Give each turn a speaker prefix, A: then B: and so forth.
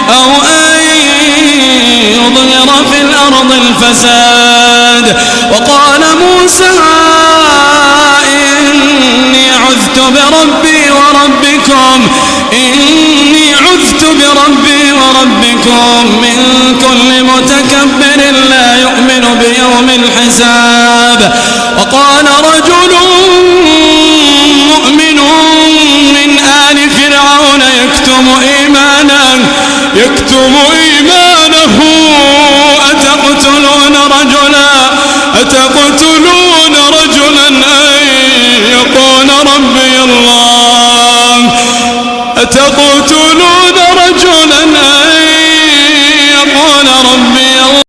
A: أو أن يظهر في الأرض الفساد. وقال موسى إني عذت بربي وربكم من كل متكبر لا يؤمن بيوم الحساب. وقال رجل مؤمن من آل فرعون يكتم إيمانه أتقتلون رجلا أن يقول ربي الله